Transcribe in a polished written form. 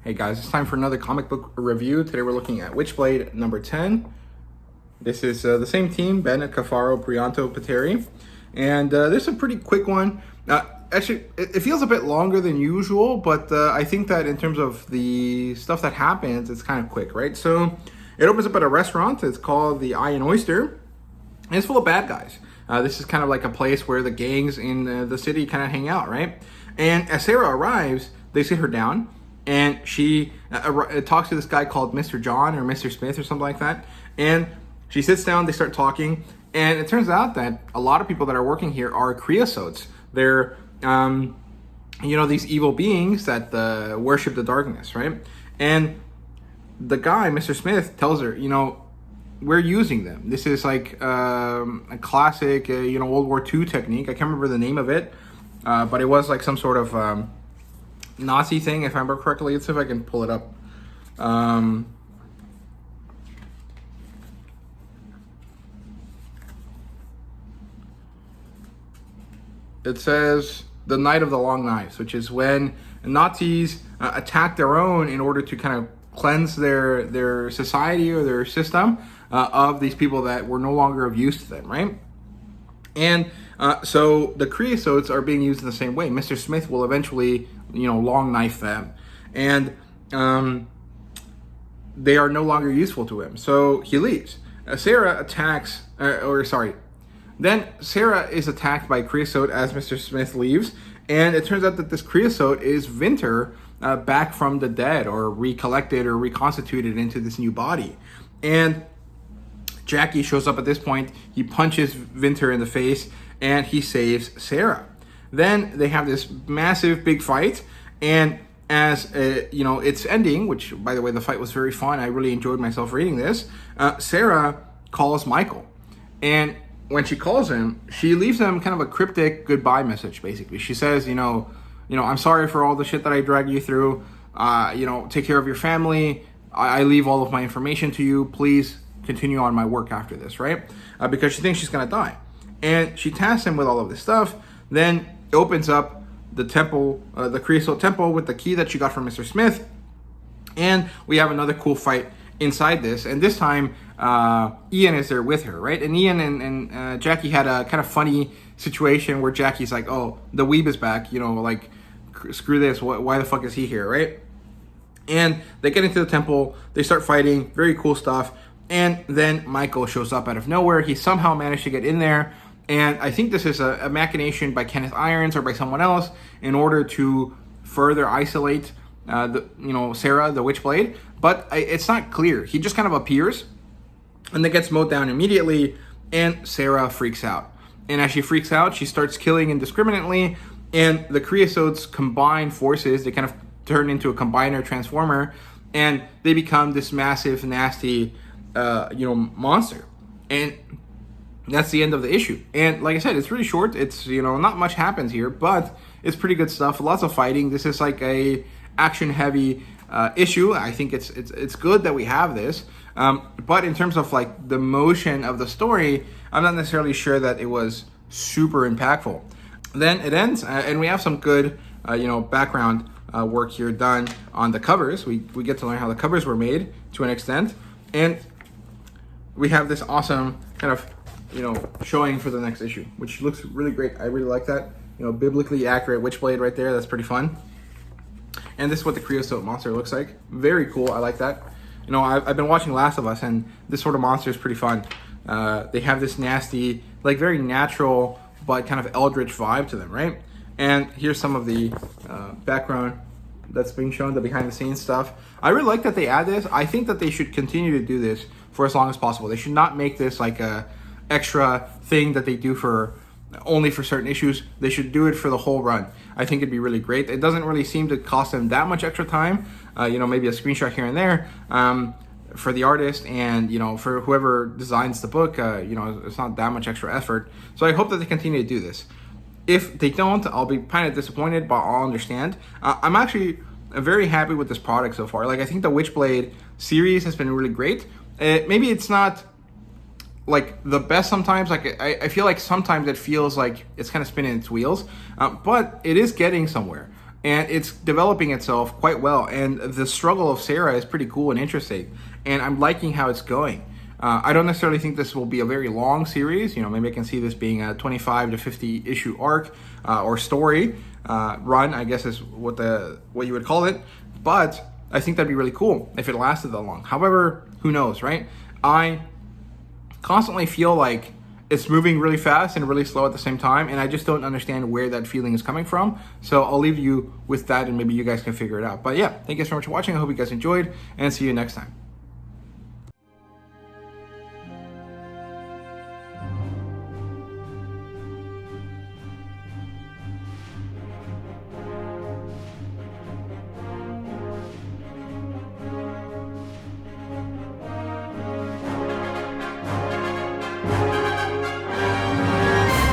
Hey guys, it's time for another comic book review. Today we're looking at Witchblade number 10. This is the same team, Bennett, Cafaro, Prianto, Pateri. And this is a pretty quick one. Actually, it feels a bit longer than usual, but I think that in terms of the stuff that happens, it's kind of quick, right? So it opens up at a restaurant. It's called the Eye and Oyster. And it's full of bad guys. This is kind of like a place where the gangs in the city kind of hang out, right? And as Sarah arrives, they sit her down. And she talks to this guy called Mr. John or Mr. Smith or something like that. And she sits down, they start talking. And it turns out that a lot of people that are working here are Creosotes. They're, these evil beings that worship the darkness, right? And the guy, Mr. Smith, tells her, we're using them. This is like a classic, World War II technique. I can't remember the name of it, but it was like some sort of Nazi thing, if I remember correctly. Let's see if I can pull it up. It says the Night of the Long Knives, which is when Nazis attack their own in order to kind of cleanse their society or their system of these people that were no longer of use to them, right? And so the Creosotes are being used in the same way. Mr. Smith will eventually, long knife them. And they are no longer useful to him. So he leaves. Sarah attacks, then Sarah is attacked by Creosote as Mr. Smith leaves. And it turns out that this Creosote is Vinter back from the dead, or recollected or reconstituted into this new body. And Jackie shows up at this point. He punches Vinter in the face and he saves Sarah. Then they have this massive big fight, and as it's ending, which by the way, the fight was very fun. I really enjoyed myself reading this. Sarah calls Michael, and when she calls him, she leaves him kind of a cryptic goodbye message. Basically, she says, I'm sorry for all the shit that I dragged you through. Take care of your family. I leave all of my information to you. Please continue on my work after this, right? Because she thinks she's gonna die. And she tasks him with all of this stuff, then opens up the temple, the Creosote temple, with the key that she got from Mr. Smith. And we have another cool fight inside this. And this time, Ian is there with her, right? And Ian and Jackie had a kind of funny situation where Jackie's like, oh, the weeb is back, screw this, why the fuck is he here, right? And they get into the temple, they start fighting, very cool stuff. And then Michael shows up out of nowhere. He somehow managed to get in there. And I think this is a machination by Kenneth Irons or by someone else in order to further isolate, Sarah, the Witchblade. But it's not clear. He just kind of appears and then gets mowed down immediately. And Sarah freaks out. And as she freaks out, she starts killing indiscriminately. And the Creosotes combine forces. They kind of turn into a combiner transformer. And they become this massive, nasty monster. And that's the end of the issue. And like I said, it's really short. It's, not much happens here, but it's pretty good stuff. Lots of fighting. This is like a action heavy issue. I think it's good that we have this. But in terms of like the motion of the story, I'm not necessarily sure that it was super impactful. Then it ends, and we have some good, background work here done on the covers. We get to learn how the covers were made to an extent. And we have this awesome kind of, showing for the next issue, which looks really great. I really like that. Biblically accurate Witchblade right there. That's pretty fun. And this is what the Creosote monster looks like. Very cool. I like that. I've been watching Last of Us, and this sort of monster is pretty fun. They have this nasty, like very natural, but kind of eldritch vibe to them, right? And here's some of the background that's being shown, the behind the scenes stuff. I really like that they add this. I think that they should continue to do this for as long as possible. They should not make this like a extra thing that they do for only for certain issues. They should do it for the whole run. I think it'd be really great. It doesn't really seem to cost them that much extra time. Maybe a screenshot here and there for the artist, and for whoever designs the book. It's not that much extra effort. So I hope that they continue to do this. If they don't, I'll be kind of disappointed, but I'll understand. I'm actually very happy with this product so far. Like, I think the Witchblade series has been really great. Maybe it's not like the best sometimes. Like I feel like sometimes it feels like it's kind of spinning its wheels, but it is getting somewhere. and it's developing itself quite well. And the struggle of Sarah is pretty cool and interesting, and I'm liking how it's going. I don't necessarily think this will be a very long series. Maybe I can see this being a 25 to 50 issue arc or story run, I guess is what you would call it. But I think that'd be really cool if it lasted that long. However, who knows, right? I constantly feel like it's moving really fast and really slow at the same time, and I just don't understand where that feeling is coming from. So I'll leave you with that, and maybe you guys can figure it out. But yeah, thank you so much for watching. I hope you guys enjoyed, and see you next time.